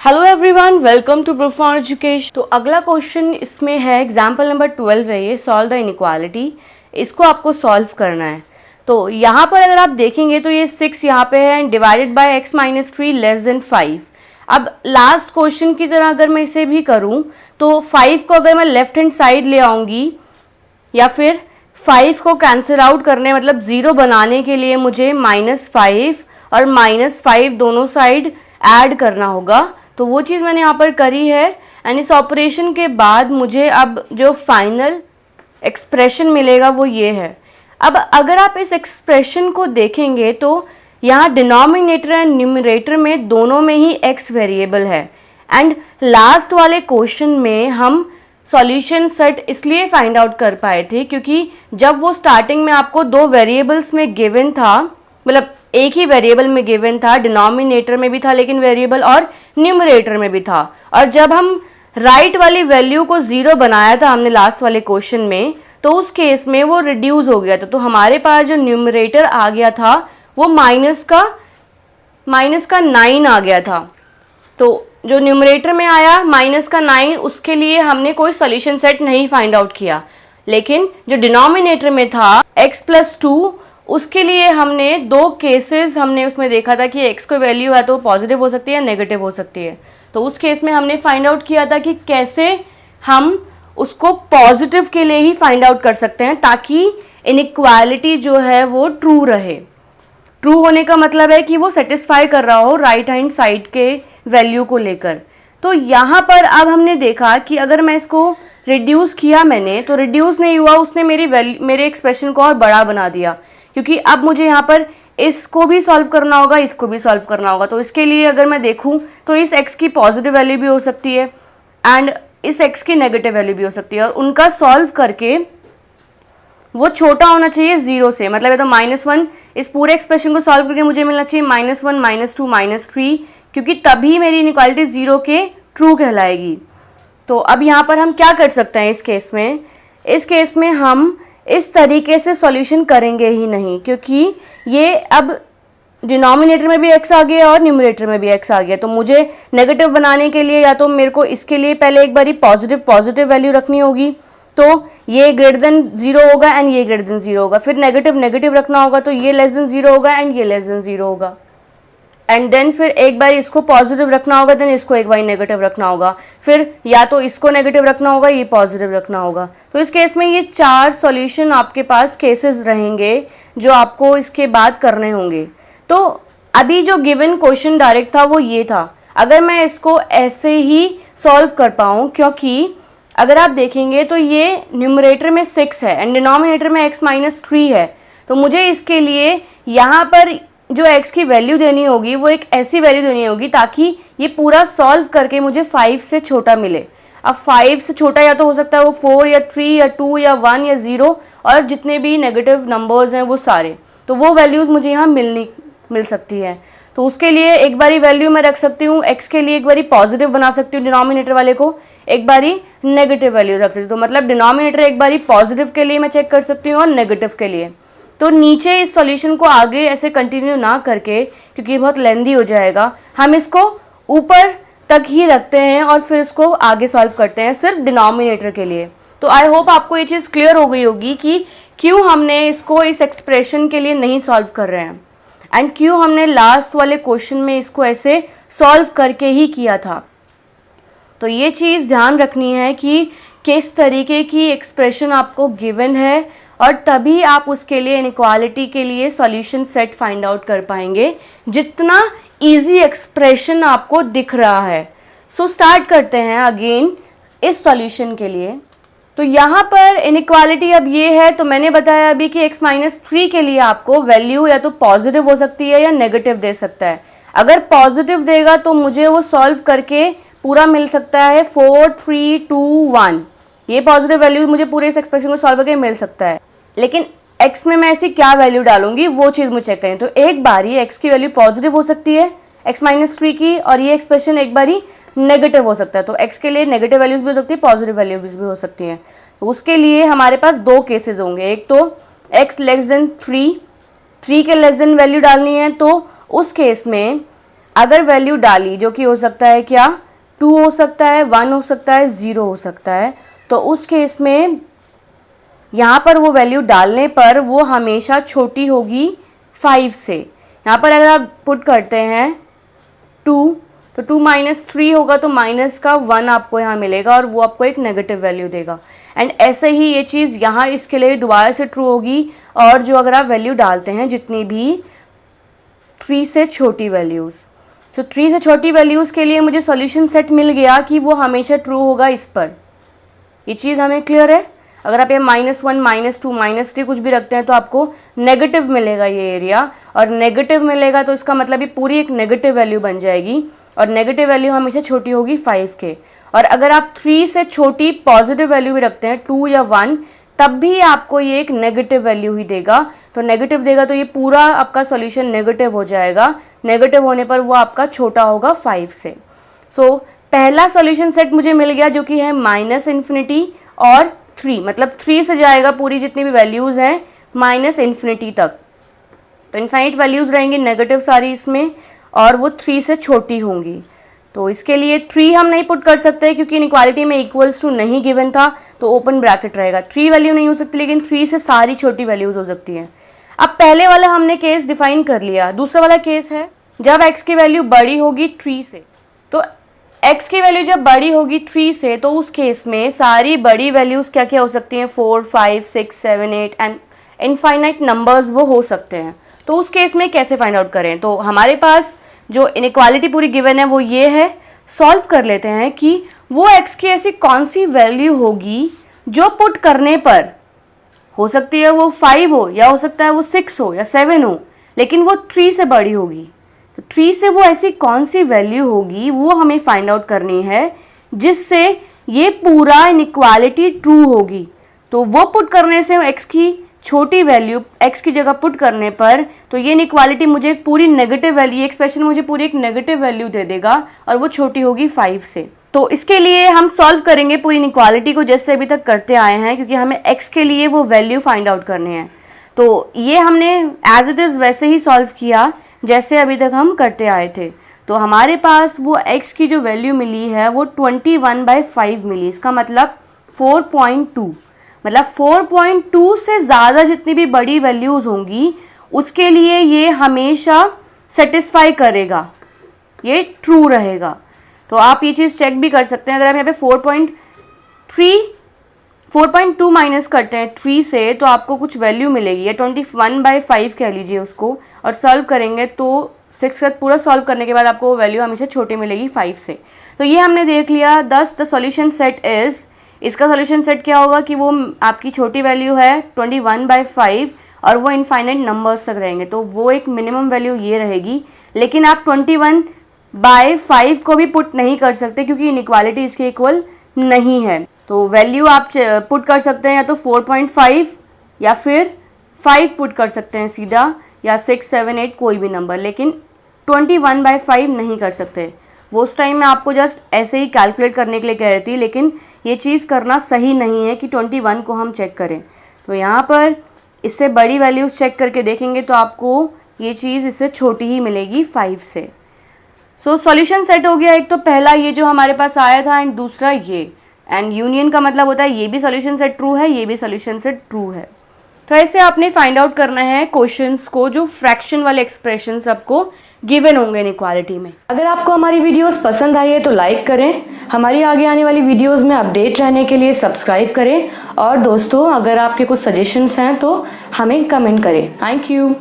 Hello everyone, welcome to profound education. तो अगला question इसमें है, एग्जाम्पल नंबर 12 है ये, सॉल्व द इनइक्वालिटी। इसको आपको सॉल्व करना है। तो यहाँ पर अगर आप देखेंगे तो ये 6 यहाँ पे है and divided by x minus 3 less than 5। अब लास्ट क्वेश्चन की तरह अगर मैं इसे भी करूँ तो 5 को अगर मैं लेफ्ट हैंड साइड ले आऊँगी या फिर 5 को कैंसिल आउट करने मतलब 0 बनाने के लिए मुझे -5 और -5 दोनों साइड ऐड करना होगा। तो वो चीज़ मैंने यहाँ पर करी है एंड इस ऑपरेशन के बाद मुझे अब जो फाइनल एक्सप्रेशन मिलेगा वो ये है। अब अगर आप इस एक्सप्रेशन को देखेंगे तो यहाँ डिनोमिनेटर एंड न्यूमरेटर में दोनों में ही x वेरिएबल है एंड लास्ट वाले क्वेश्चन में हम सॉल्यूशन सेट इसलिए फाइंड आउट कर पाए थे क्योंकि जब वो स्टार्टिंग में आपको दो वेरिएबल्स में गिवन था, मतलब एक ही वेरिएबल में गिवन था, डिनोमिनेटर में भी था लेकिन वेरिएबल और न्यूमरेटर में भी था, और जब हम राइट वाली वैल्यू को 0 बनाया था हमने लास्ट वाले क्वेश्चन में तो उस केस में वो रिड्यूस हो गया था। तो हमारे पास जो न्यूमरेटर आ गया था वो माइनस का 9 आ गया था। तो जो न्यूमरेटर में आया -9, उसके लिए हमने कोई सोल्यूशन सेट नहीं फाइंड आउट किया, लेकिन जो डिनोमिनेटर में था x+2 उसके लिए हमने दो केसेस हमने उसमें देखा था कि x को वैल्यू है तो पॉजिटिव हो सकती है या नेगेटिव हो सकती है। तो उस केस में हमने फाइंड आउट किया था कि कैसे हम उसको पॉजिटिव के लिए ही फाइंड आउट कर सकते हैं ताकि इनइक्वालिटी जो है वो ट्रू रहे। ट्रू होने का मतलब है कि वो सेटिस्फाई कर रहा हो राइट हैंड साइड के वैल्यू को लेकर। तो यहाँ पर अब हमने देखा कि अगर मैं इसको रिड्यूस किया मैंने तो रिड्यूस नहीं हुआ, उसने मेरे एक्सप्रेशन को और बड़ा बना दिया, क्योंकि अब मुझे यहाँ पर इसको भी सॉल्व करना होगा, इसको भी सॉल्व करना होगा। तो इसके लिए अगर मैं देखूँ तो इस x की पॉजिटिव वैल्यू भी हो सकती है एंड इस x की नेगेटिव वैल्यू भी हो सकती है, और उनका सॉल्व करके वो छोटा होना चाहिए 0 से, मतलब है तो -1। इस पूरे एक्सप्रेशन को सॉल्व करके मुझे मिलना चाहिए -1, -2, -3, क्योंकि तभी मेरी इनइक्वालिटी 0 के ट्रू कहलाएगी। तो अब यहाँ पर हम क्या कर सकते हैं इस केस में हम इस तरीके से सॉल्यूशन करेंगे ही नहीं, क्योंकि ये अब डिनोमिनेटर में भी x आ गया और न्यूमरेटर में भी x आ गया। तो मुझे नेगेटिव बनाने के लिए या तो मेरे को इसके लिए पहले एक बारी पॉजिटिव वैल्यू रखनी होगी, तो ये ग्रेटर देन 0 होगा एंड ये ग्रेटर देन 0 होगा, फिर नेगेटिव रखना होगा तो ये लेस देन 0 होगा एंड ये लेस देन 0 होगा, एंड देन फिर एक बार इसको पॉजिटिव रखना होगा, देन इसको एक बार नेगेटिव रखना होगा, फिर या तो इसको नेगेटिव रखना होगा, ये पॉजिटिव रखना होगा। तो इस केस में ये 4 सॉल्यूशन आपके पास केसेस रहेंगे जो आपको इसके बाद करने होंगे। तो अभी जो गिवन क्वेश्चन डायरेक्ट था वो ये था, अगर मैं इसको ऐसे ही सॉल्व कर पाऊँ, क्योंकि अगर आप देखेंगे तो ये न्यूमरेटर में 6 है एंड डिनोमिनेटर में x-3 है, तो मुझे इसके लिए यहाँ पर जो x की वैल्यू देनी होगी वो एक ऐसी वैल्यू देनी होगी ताकि ये पूरा सॉल्व करके मुझे 5 से छोटा मिले। अब 5 से छोटा या तो हो सकता है वो 4 या 3 या 2 या 1 या 0, और जितने भी नेगेटिव नंबर्स हैं वो सारे, तो वो वैल्यूज़ मुझे यहाँ मिल सकती है। तो उसके लिए एक बारी वैल्यू मैं रख सकती हूँ, x के लिए एक बारी पॉजिटिव बना सकती हूँ डिनोमिनेटर वाले को, एक बारी नेगेटिव वैल्यू रख सकती हूँ। तो मतलब डिनोमिनेटर एक बारी पॉजिटिव के लिए मैं चेक कर सकती हूँ और नेगेटिव के लिए। तो नीचे इस सॉल्यूशन को आगे ऐसे कंटिन्यू ना करके, क्योंकि बहुत लेंदी हो जाएगा, हम इसको ऊपर तक ही रखते हैं और फिर इसको आगे सॉल्व करते हैं सिर्फ डिनोमिनेटर के लिए। तो आई होप आपको ये चीज़ क्लियर हो गई होगी कि क्यों हमने इसको इस एक्सप्रेशन के लिए नहीं सॉल्व कर रहे हैं एंड क्यों हमने लास्ट वाले क्वेश्चन में इसको ऐसे सॉल्व करके ही किया था। तो ये चीज़ ध्यान रखनी है कि किस तरीके की एक्सप्रेशन आपको गिवन है, और तभी आप उसके लिए इनइक्वालिटी के लिए सॉल्यूशन सेट फाइंड आउट कर पाएंगे जितना इजी एक्सप्रेशन आपको दिख रहा है। सो स्टार्ट करते हैं अगेन इस सॉल्यूशन के लिए। तो यहाँ पर इनइक्वालिटी अब ये है, तो मैंने बताया अभी कि x-3 के लिए आपको वैल्यू या तो पॉजिटिव हो सकती है या नेगेटिव दे सकता है। अगर पॉजिटिव देगा तो मुझे वो सॉल्व करके पूरा मिल सकता है 4, 3, 2, 1, ये पॉजिटिव वैल्यू मुझे पूरे इस एक्सप्रेशन को सॉल्व करके मिल सकता है। लेकिन x में मैं ऐसी क्या वैल्यू डालूंगी वो चीज़ मुझे चेक करें। तो एक बारी x की वैल्यू पॉजिटिव हो सकती है x-3 की, और ये एक्सप्रेशन एक बारी नेगेटिव हो सकता है। तो x के लिए नेगेटिव वैल्यूज भी हो सकती है, पॉजिटिव वैल्यूज भी हो सकती हैं। तो उसके लिए हमारे पास दो केसेस होंगे, एक तो x <3 के लेस देन वैल्यू डालनी है, तो उस केस में अगर वैल्यू डाली जो कि हो सकता है क्या 2 हो सकता है, 1 हो सकता है, 0 हो सकता है, तो उस केस में यहाँ पर वो वैल्यू डालने पर वो हमेशा छोटी होगी 5 से। यहाँ पर अगर आप पुट करते हैं 2 तो 2 माइनस 3 होगा तो माइनस का 1 आपको यहाँ मिलेगा और वो आपको एक नेगेटिव वैल्यू देगा। एंड ऐसे ही ये चीज़ यहाँ इसके लिए दोबारा से ट्रू होगी। और जो अगर आप वैल्यू डालते हैं जितनी भी 3 से छोटी वैल्यूज़, तो 3 से छोटी वैल्यूज़ के लिए मुझे सॉल्यूशन सेट मिल गया कि वो हमेशा ट्रू होगा इस पर। ये चीज़ हमें क्लियर है। अगर आप ये -1, -2, -3 कुछ भी रखते हैं तो आपको नेगेटिव मिलेगा ये एरिया, और नेगेटिव मिलेगा तो इसका मतलब ये पूरी एक नेगेटिव वैल्यू बन जाएगी, और नेगेटिव वैल्यू हमेशा छोटी होगी 5 के। और अगर आप 3 से छोटी पॉजिटिव वैल्यू भी रखते हैं 2 या 1, तब भी आपको ये एक नेगेटिव वैल्यू ही देगा। तो नेगेटिव देगा तो ये पूरा आपका सॉल्यूशन नेगेटिव हो जाएगा। नेगेटिव होने पर वो आपका छोटा होगा 5 से। सो पहला सॉल्यूशन सेट मुझे मिल गया जो कि है -∞ और 3, मतलब 3 से जाएगा पूरी जितनी भी वैल्यूज़ हैं -∞ तक। तो इनफाइनाइट वैल्यूज़ रहेंगी नेगेटिव सारी इसमें, और वो 3 से छोटी होंगी। तो इसके लिए 3 हम नहीं पुट कर सकते क्योंकि इनइक्वालिटी में इक्वल्स टू नहीं गिवन था, तो ओपन ब्रैकेट रहेगा। 3 वैल्यू नहीं हो सकती, लेकिन 3 से सारी छोटी वैल्यूज़ हो सकती हैं। अब पहले वाला हमने केस डिफाइन कर लिया। दूसरा वाला केस है जब x की वैल्यू बड़ी होगी 3 से। तो x की वैल्यू जब बड़ी होगी 3 से, तो उस केस में सारी बड़ी वैल्यूज़ क्या क्या हो सकती हैं 4, 5, 6, 7, 8 एंड इनफाइनाइट नंबर्स वो हो सकते हैं। तो उस केस में कैसे फाइंड आउट करें? तो हमारे पास जो इनइक्वालिटी पूरी गिवन है वो ये है। सॉल्व कर लेते हैं कि वो x की ऐसी कौन सी वैल्यू होगी जो पुट करने पर हो सकती है वो 5 हो, या हो सकता है वो 6 हो या 7 हो, लेकिन वो 3 से बड़ी होगी। तो 3 से वो ऐसी कौन सी वैल्यू होगी वो हमें फाइंड आउट करनी है जिससे ये पूरा इनइक्वालिटी ट्रू होगी। तो वो पुट करने से x की छोटी वैल्यू x की जगह पुट करने पर तो ये इनइक्वालिटी मुझे पूरी नेगेटिव वैल्यू, एक्सप्रेशन मुझे पूरी एक नेगेटिव वैल्यू दे देगा और वो छोटी होगी 5 से। तो इसके लिए हम सॉल्व करेंगे पूरी इनइक्वालिटी को जैसे अभी तक करते आए हैं, क्योंकि हमें x के लिए वो वैल्यू फाइंड आउट करने हैं। तो ये हमने एज इट इज़ वैसे ही सॉल्व किया जैसे अभी तक हम करते आए थे। तो हमारे पास वो x की जो वैल्यू मिली है वो 21/5 मिली। इसका मतलब 4.2, मतलब 4.2 से ज़्यादा जितनी भी बड़ी वैल्यूज़ होंगी उसके लिए ये हमेशा सेटिस्फाई करेगा, ये ट्रू रहेगा। तो आप ये चीज़ चेक भी कर सकते हैं। अगर आप यहाँ पे 4.2 माइनस करते हैं 3 से तो आपको कुछ वैल्यू मिलेगी, या 21/5 कह लीजिए उसको, और सॉल्व करेंगे तो 6 का पूरा सॉल्व करने के बाद आपको वो वैल्यू हमेशा छोटी मिलेगी 5 से। तो ये हमने देख लिया। द सॉल्यूशन सेट इज़, इसका सॉल्यूशन सेट क्या होगा कि वो आपकी छोटी वैल्यू है 21/5 और वो इनफाइनाइट नंबर्स तक रहेंगे, तो वो एक मिनिमम वैल्यू ये रहेगी। लेकिन आप 21/5 को भी पुट नहीं कर सकते क्योंकि इनइक्वालिटी इसके इक्वल नहीं है। तो वैल्यू आप पुट कर सकते हैं या तो 4.5 या फिर 5 पुट कर सकते हैं सीधा, या 6, 7, 8 कोई भी नंबर, लेकिन 21/5 नहीं कर सकते। वो उस टाइम में आपको जस्ट ऐसे ही कैलकुलेट करने के लिए कह रही थी, लेकिन ये चीज़ करना सही नहीं है कि 21 को हम चेक करें। तो यहाँ पर इससे बड़ी वैल्यूज़ चेक करके देखेंगे तो आपको ये चीज़ इससे छोटी ही मिलेगी 5 से। सो सॉल्यूशन सेट हो गया। एक तो पहला ये जो हमारे पास आया था, एंड दूसरा ये, एंड यूनियन का मतलब होता है ये भी सॉल्यूशन सेट ट्रू है, ये भी सॉल्यूशन सेट ट्रू है। तो ऐसे आपने फाइंड आउट करना है क्वेश्चंस को जो फ्रैक्शन वाले एक्सप्रेशंस आपको गिवन होंगे इनइक्वालिटी में। अगर आपको हमारी वीडियोस पसंद आई है तो लाइक करें, हमारी आगे आने वाली वीडियोस में अपडेट रहने के लिए सब्सक्राइब करें, और दोस्तों अगर आपके कुछ सजेशंस हैं तो हमें कमेंट करें। Thank you.